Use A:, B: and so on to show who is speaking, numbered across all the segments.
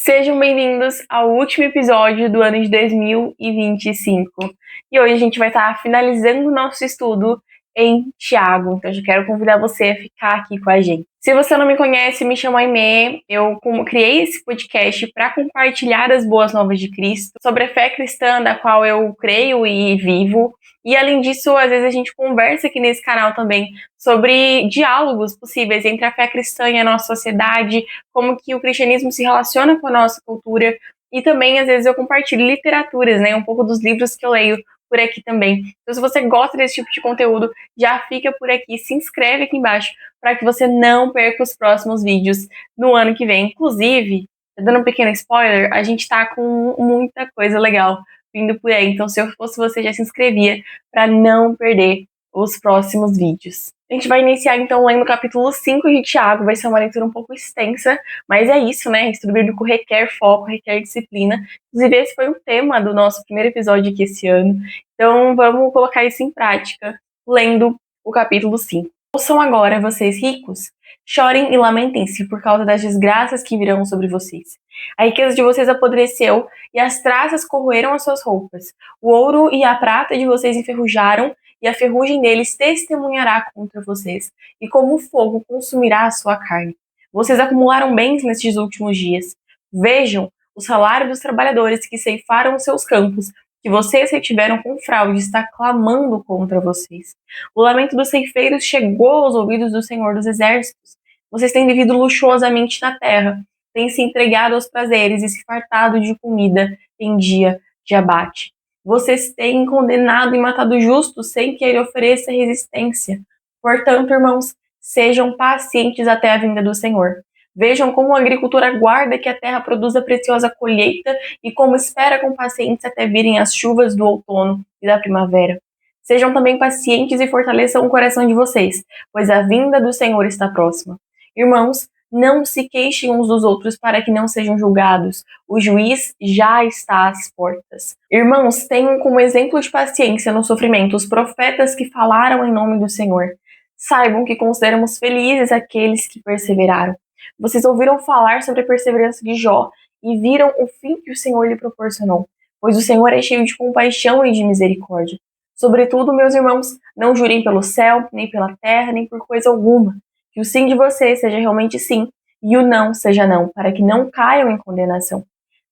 A: Sejam bem-vindos ao último episódio do ano de 2025. E hoje a gente vai estar finalizando o nosso estudo em Tiago. Então, eu já quero convidar você a ficar aqui com a gente. Se você não me conhece, me chamo Aimee. Eu criei esse podcast para compartilhar as boas novas de Cristo, sobre a fé cristã da qual eu creio e vivo. E além disso, às vezes a gente conversa aqui nesse canal também sobre diálogos possíveis entre a fé cristã e a nossa sociedade, como que o cristianismo se relaciona com a nossa cultura, e também às vezes eu compartilho literaturas, né, um pouco dos livros que eu leio por aqui também. Então se você gosta desse tipo de conteúdo, já fica por aqui, se inscreve aqui embaixo para que você não perca os próximos vídeos no ano que vem. Inclusive, dando um pequeno spoiler, a gente tá com muita coisa legal vindo por aí, então se eu fosse você já se inscrevia para não perder os próximos vídeos. A gente vai iniciar então lendo o capítulo 5 de Tiago, vai ser uma leitura um pouco extensa, mas é isso, né? Estudo bíblico requer foco, requer disciplina. Inclusive, esse foi o tema do nosso primeiro episódio aqui esse ano. Então, vamos colocar isso em prática, lendo o capítulo 5. Ouçam agora, vocês ricos, chorem e lamentem-se por causa das desgraças que virão sobre vocês. A riqueza de vocês apodreceu e as traças corroeram as suas roupas. O ouro e a prata de vocês enferrujaram e a ferrugem deles testemunhará contra vocês, e como o fogo consumirá a sua carne. Vocês acumularam bens nestes últimos dias. Vejam o salário dos trabalhadores que ceifaram os seus campos, que vocês retiveram com fraude, está clamando contra vocês. O lamento dos ceifeiros chegou aos ouvidos do Senhor dos Exércitos. Vocês têm vivido luxuosamente na terra, têm se entregado aos prazeres e se fartado de comida em dia de abate. Vocês têm condenado e matado o justo sem que ele ofereça resistência. Portanto, irmãos, sejam pacientes até a vinda do Senhor. Vejam como o agricultor aguarda que a terra produza preciosa colheita e como espera com paciência até virem as chuvas do outono e da primavera. Sejam também pacientes e fortaleçam o coração de vocês, pois a vinda do Senhor está próxima. Irmãos, não se queixem uns dos outros para que não sejam julgados. O juiz já está às portas. Irmãos, tenham como exemplo de paciência no sofrimento os profetas que falaram em nome do Senhor. Saibam que consideramos felizes aqueles que perseveraram. Vocês ouviram falar sobre a perseverança de Jó e viram o fim que o Senhor lhe proporcionou, pois o Senhor é cheio de compaixão e de misericórdia. Sobretudo, meus irmãos, não jurem pelo céu, nem pela terra, nem por coisa alguma. Que o sim de vocês seja realmente sim, e o não seja não, para que não caiam em condenação.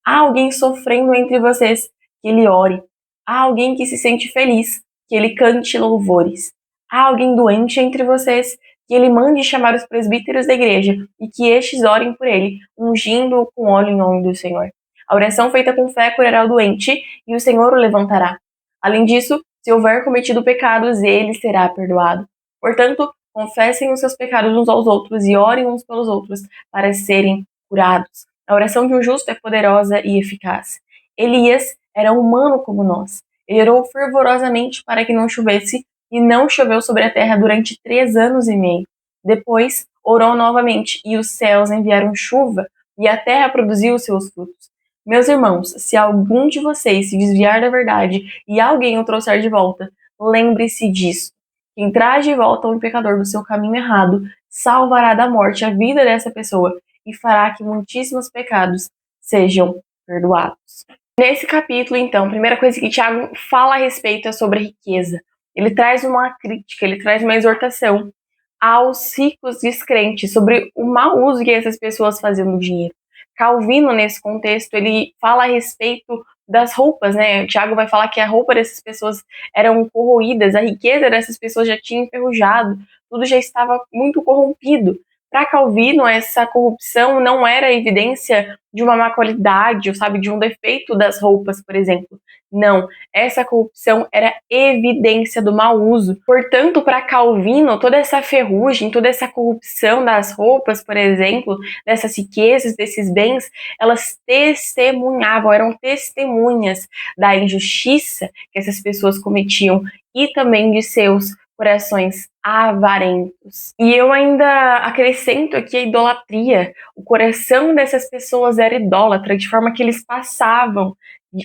A: Há alguém sofrendo entre vocês, que ele ore. Há alguém que se sente feliz, que ele cante louvores. Há alguém doente entre vocês, que ele mande chamar os presbíteros da igreja, e que estes orem por ele, ungindo-o com óleo em nome do Senhor. A oração feita com fé curará o doente, e o Senhor o levantará. Além disso, se houver cometido pecados, ele será perdoado. Portanto, confessem os seus pecados uns aos outros e orem uns pelos outros para serem curados. A oração de um justo é poderosa e eficaz. Elias era humano como nós. Ele orou fervorosamente para que não chovesse e não choveu sobre a terra durante 3 anos e meio. Depois, orou novamente e os céus enviaram chuva e a terra produziu os seus frutos. Meus irmãos, se algum de vocês se desviar da verdade e alguém o trouxer de volta, lembre-se disso. Quem traz de volta um pecador do seu caminho errado, salvará da morte a vida dessa pessoa e fará que muitíssimos pecados sejam perdoados. Nesse capítulo, então, a primeira coisa que Tiago fala a respeito é sobre a riqueza. Ele traz uma crítica, ele traz uma exortação aos ricos descrentes sobre o mau uso que essas pessoas faziam do dinheiro. Calvino, nesse contexto, ele fala a respeito das roupas, né? O Tiago vai falar que a roupa dessas pessoas eram corroídas, a riqueza dessas pessoas já tinha enferrujado, tudo já estava muito corrompido. Para Calvino, essa corrupção não era evidência de uma má qualidade, ou sabe, de um defeito das roupas, por exemplo. Não, essa corrupção era evidência do mau uso. Portanto, para Calvino, toda essa ferrugem, toda essa corrupção das roupas, por exemplo, dessas riquezas, desses bens, elas testemunhavam, eram testemunhas da injustiça que essas pessoas cometiam e também de seus corações avarentos. E eu ainda acrescento aqui a idolatria. O coração dessas pessoas era idólatra, de forma que eles passavam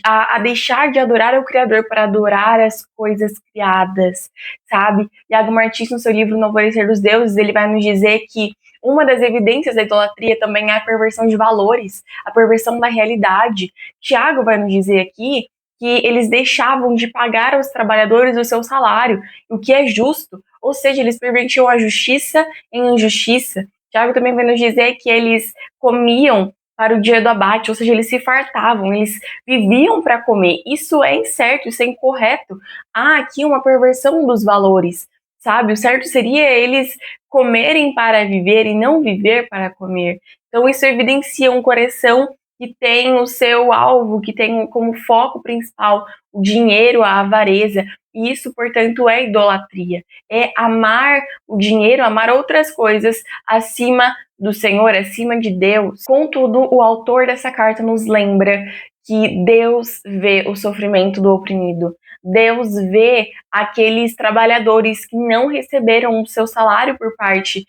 A: a deixar de adorar o Criador para adorar as coisas criadas, sabe? Iago Martins, no seu livro No Alvorecer dos Deuses, ele vai nos dizer que uma das evidências da idolatria também é a perversão de valores, a perversão da realidade. Tiago vai nos dizer aqui que eles deixavam de pagar aos trabalhadores o seu salário, o que é justo, ou seja, eles pervertiam a justiça em injustiça. Tiago também vai nos dizer que eles comiam para o dia do abate, ou seja, eles se fartavam, eles viviam para comer. Isso é incerto, isso é incorreto. Há aqui uma perversão dos valores, sabe? O certo seria eles comerem para viver e não viver para comer. Então isso evidencia um coração que tem o seu alvo, que tem como foco principal o dinheiro, a avareza. E isso, portanto, é idolatria. É amar o dinheiro, amar outras coisas acima do Senhor, acima de Deus. Contudo, o autor dessa carta nos lembra que Deus vê o sofrimento do oprimido. Deus vê aqueles trabalhadores que não receberam o seu salário por parte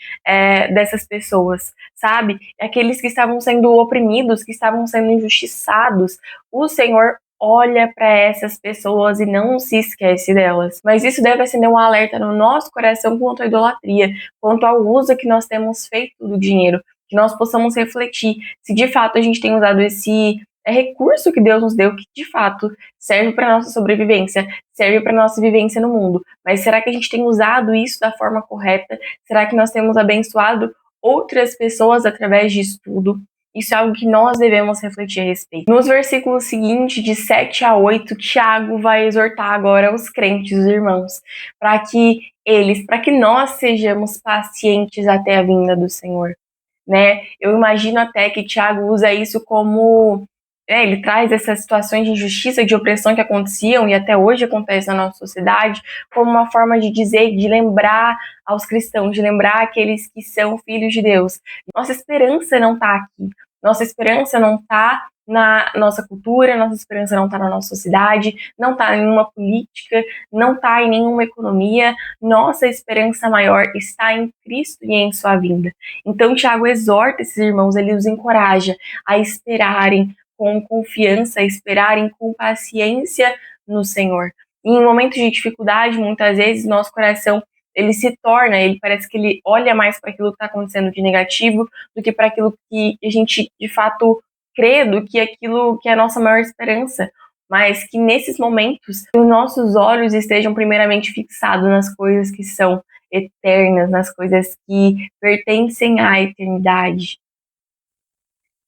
A: dessas pessoas, sabe? Aqueles que estavam sendo oprimidos, que estavam sendo injustiçados. O Senhor olha para essas pessoas e não se esquece delas. Mas isso deve acender um alerta no nosso coração quanto à idolatria, quanto ao uso que nós temos feito do dinheiro, que nós possamos refletir se de fato a gente tem usado esse recurso que Deus nos deu, que de fato serve para nossa sobrevivência, serve para nossa vivência no mundo. Mas será que a gente tem usado isso da forma correta? Será que nós temos abençoado outras pessoas através disso tudo? Isso é algo que nós devemos refletir a respeito. Nos versículos seguintes, de 7 a 8, Tiago vai exortar agora os crentes, os irmãos, para que nós sejamos pacientes até a vinda do Senhor, né? Eu imagino até que Tiago usa isso como ele traz essas situações de injustiça, de opressão que aconteciam e até hoje acontece na nossa sociedade, como uma forma de dizer, de lembrar aos cristãos, de lembrar aqueles que são filhos de Deus. Nossa esperança não está aqui. Nossa esperança não está na nossa cultura, nossa esperança não está na nossa sociedade, não está em nenhuma política, não está em nenhuma economia. Nossa esperança maior está em Cristo e em sua vinda. Então, Tiago exorta esses irmãos, ele os encoraja a esperarem com confiança, a esperarem com paciência no Senhor. E em momentos de dificuldade, muitas vezes, nosso coração ele parece que ele olha mais para aquilo que está acontecendo de negativo do que para aquilo que a gente de fato crê, do que aquilo que é a nossa maior esperança. Mas que nesses momentos os nossos olhos estejam primeiramente fixados nas coisas que são eternas, nas coisas que pertencem à eternidade.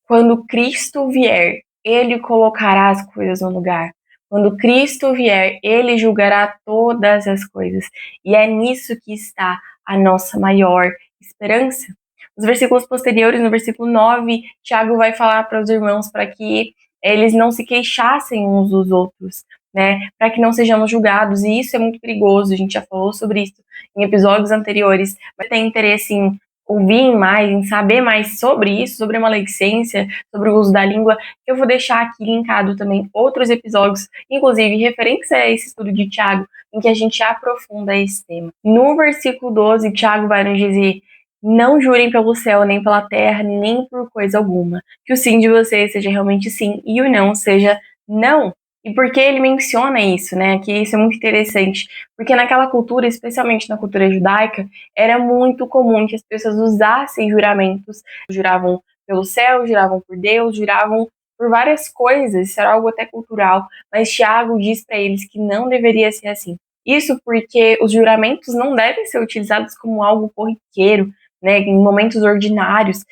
A: Quando Cristo vier, ele colocará as coisas no lugar. Quando Cristo vier, ele julgará todas as coisas. E é nisso que está a nossa maior esperança. Nos versículos posteriores, no versículo 9, Tiago vai falar para os irmãos para que eles não se queixassem uns dos outros, né? Para que não sejamos julgados. E isso é muito perigoso. A gente já falou sobre isso em episódios anteriores. Mas tem interesse em ouvir mais, em saber mais sobre isso, sobre a maledicência, sobre o uso da língua, eu vou deixar aqui linkado também outros episódios, inclusive referentes a esse estudo de Tiago, em que a gente aprofunda esse tema. No versículo 12, Tiago vai nos dizer: não jurem pelo céu, nem pela terra, nem por coisa alguma. Que o sim de vocês seja realmente sim e o não seja não. E por que ele menciona isso, né? Que isso é muito interessante. Porque naquela cultura, especialmente na cultura judaica, era muito comum que as pessoas usassem juramentos. Juravam pelo céu, juravam por Deus, juravam por várias coisas. Isso era algo até cultural. Mas Tiago diz para eles que não deveria ser assim. Isso porque os juramentos não devem ser utilizados como algo corriqueiro, né? Em momentos ordinários.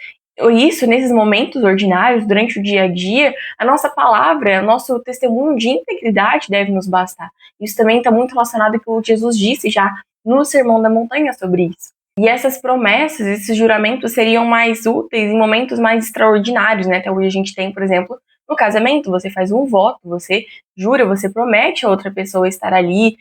A: Isso, nesses momentos ordinários, durante o dia a dia, a nossa palavra, o nosso testemunho de integridade deve nos bastar. Isso também está muito relacionado com o que Jesus disse já no Sermão da Montanha sobre isso. E essas promessas, esses juramentos seriam mais úteis em momentos mais extraordinários, né? Até hoje a gente tem, por exemplo, no casamento, você faz um voto, você jura, você promete a outra pessoa estar ali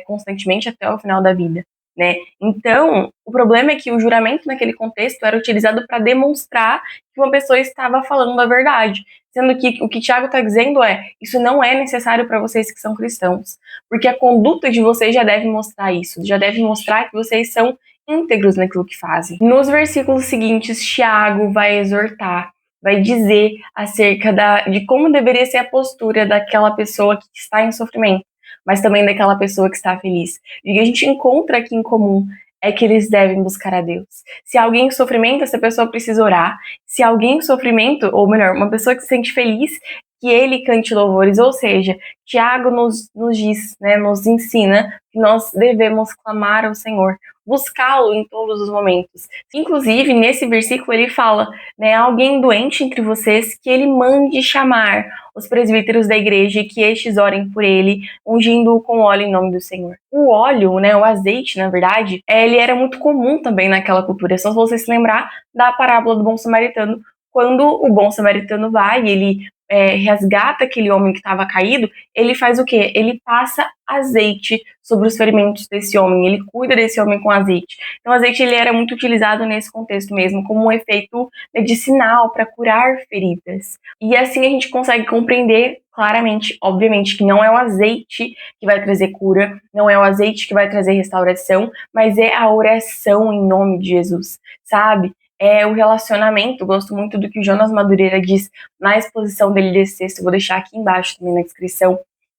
A: constantemente até o final da vida. Né? Então, o problema é que o juramento naquele contexto era utilizado para demonstrar que uma pessoa estava falando a verdade, sendo que o que Tiago está dizendo isso não é necessário para vocês que são cristãos, porque a conduta de vocês já deve mostrar isso, já deve mostrar que vocês são íntegros naquilo que fazem. Nos versículos seguintes, Tiago vai exortar vai dizer acerca de como deveria ser a postura daquela pessoa que está em sofrimento, mas também daquela pessoa que está feliz. E o que a gente encontra aqui em comum é que eles devem buscar a Deus. Se alguém em sofrimento, essa pessoa precisa orar. Se alguém em sofrimento, ou melhor, uma pessoa que se sente feliz, que ele cante louvores. Ou seja, Tiago nos diz, né, nos ensina que nós devemos clamar ao Senhor, buscá-lo em todos os momentos. Inclusive, nesse versículo ele fala, né, alguém doente entre vocês, que ele mande chamar os presbíteros da igreja e que estes orem por ele, ungindo-o com óleo em nome do Senhor. O óleo, né, o azeite, na verdade, ele era muito comum também naquela cultura. É só você se lembrar da parábola do bom samaritano, quando o bom samaritano vai e ele resgata aquele homem que estava caído, ele faz o quê? Ele passa azeite sobre os ferimentos desse homem, ele cuida desse homem com azeite. Então o azeite ele era muito utilizado nesse contexto mesmo, como um efeito medicinal para curar feridas. E assim a gente consegue compreender claramente, obviamente, que não é o azeite que vai trazer cura, não é o azeite que vai trazer restauração, mas é a oração em nome de Jesus, sabe? É o relacionamento. Gosto muito do que o Jonas Madureira diz na exposição dele desse texto, vou deixar aqui embaixo também na descrição,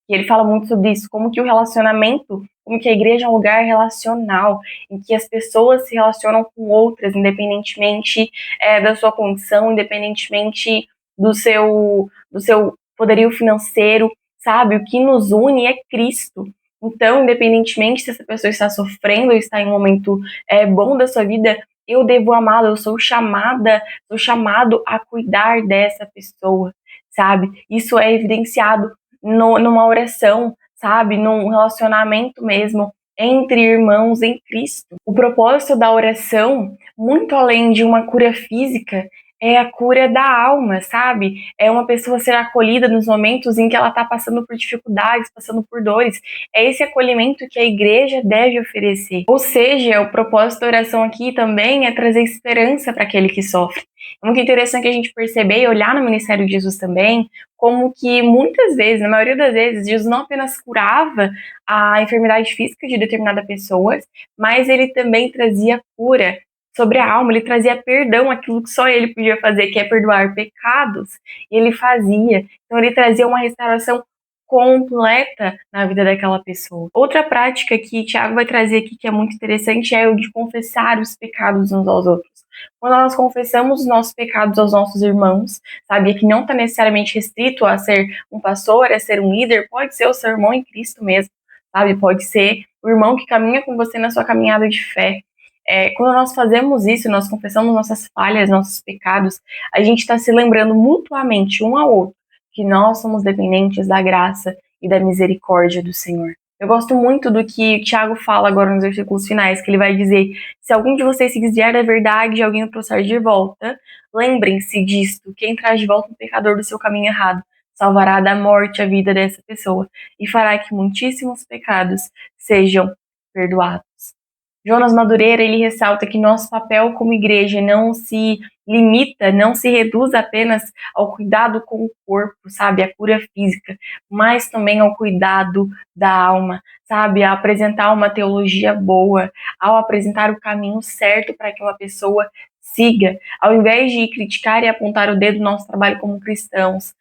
A: e ele fala muito sobre isso, como que o relacionamento, como que a igreja é um lugar relacional, em que as pessoas se relacionam com outras, independentemente da sua condição, independentemente do seu poderio financeiro, sabe? O que nos une é Cristo. Então, independentemente se essa pessoa está sofrendo ou está em um momento bom da sua vida, eu devo amá-la, eu sou chamado a cuidar dessa pessoa, sabe? Isso é evidenciado numa oração, sabe? Num relacionamento mesmo entre irmãos em Cristo. O propósito da oração, muito além de uma cura física, é a cura da alma, sabe? É uma pessoa ser acolhida nos momentos em que ela está passando por dificuldades, passando por dores. É esse acolhimento que a igreja deve oferecer. Ou seja, o propósito da oração aqui também é trazer esperança para aquele que sofre. É muito interessante a gente perceber e olhar no ministério de Jesus também, como que muitas vezes, na maioria das vezes, Jesus não apenas curava a enfermidade física de determinada pessoa, mas ele também trazia cura sobre a alma, ele trazia perdão, aquilo que só ele podia fazer, que é perdoar pecados, e ele fazia. Então ele trazia uma restauração completa na vida daquela pessoa. Outra prática que Tiago vai trazer aqui, que é muito interessante, é o de confessar os pecados uns aos outros. Quando nós confessamos os nossos pecados aos nossos irmãos, sabia que não está necessariamente restrito a ser um pastor, a ser um líder, pode ser o seu irmão em Cristo mesmo, sabe? Pode ser o irmão que caminha com você na sua caminhada de fé. Quando nós fazemos isso, nós confessamos nossas falhas, nossos pecados, a gente está se lembrando mutuamente um ao outro que nós somos dependentes da graça e da misericórdia do Senhor. Eu gosto muito do que Tiago fala agora nos versículos finais, que ele vai dizer: se algum de vocês se desviar da verdade e alguém o trouxer de volta, lembrem-se disto, quem traz de volta um pecador do seu caminho errado, salvará da morte a vida dessa pessoa e fará que muitíssimos pecados sejam perdoados. Jonas Madureira, ele ressalta que nosso papel como igreja não se limita, não se reduz apenas ao cuidado com o corpo, sabe, a cura física, mas também ao cuidado da alma, sabe, a apresentar uma teologia boa, ao apresentar o caminho certo para que uma pessoa siga, ao invés de criticar e apontar o dedo no nosso trabalho como cristãos,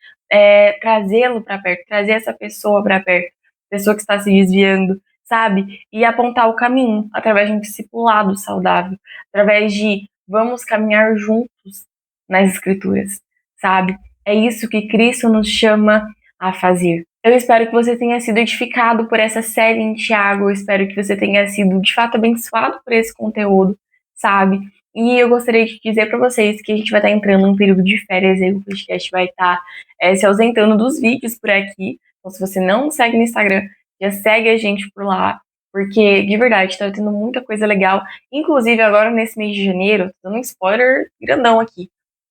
A: trazê-lo para perto, trazer essa pessoa para perto, pessoa que está se desviando, sabe? E apontar o caminho através de um discipulado saudável, através de vamos caminhar juntos nas escrituras, sabe? É isso que Cristo nos chama a fazer. Eu espero que você tenha sido edificado por essa série em Tiago, eu espero que você tenha sido de fato abençoado por esse conteúdo, sabe? E eu gostaria de dizer para vocês que a gente vai estar entrando num período de férias, aí o podcast vai estar se ausentando dos vídeos por aqui. Então, se você não segue no Instagram, já segue a gente por lá, porque de verdade tá tendo muita coisa legal. Inclusive, agora nesse mês de janeiro, tô dando um spoiler grandão aqui.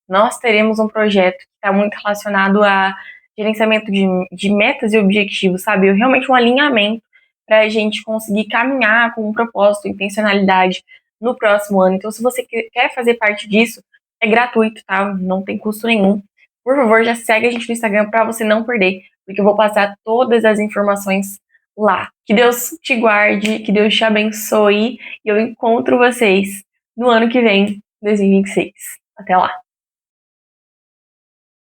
A: Nós teremos um projeto que está muito relacionado a gerenciamento de metas e objetivos, sabe? Realmente um alinhamento para a gente conseguir caminhar com um propósito, intencionalidade no próximo ano. Então, se você quer fazer parte disso, é gratuito, tá? Não tem custo nenhum. Por favor, já segue a gente no Instagram para você não perder, porque eu vou passar todas as informações lá. Que Deus te guarde, que Deus te abençoe e eu encontro vocês no ano que vem, 2026. Até lá!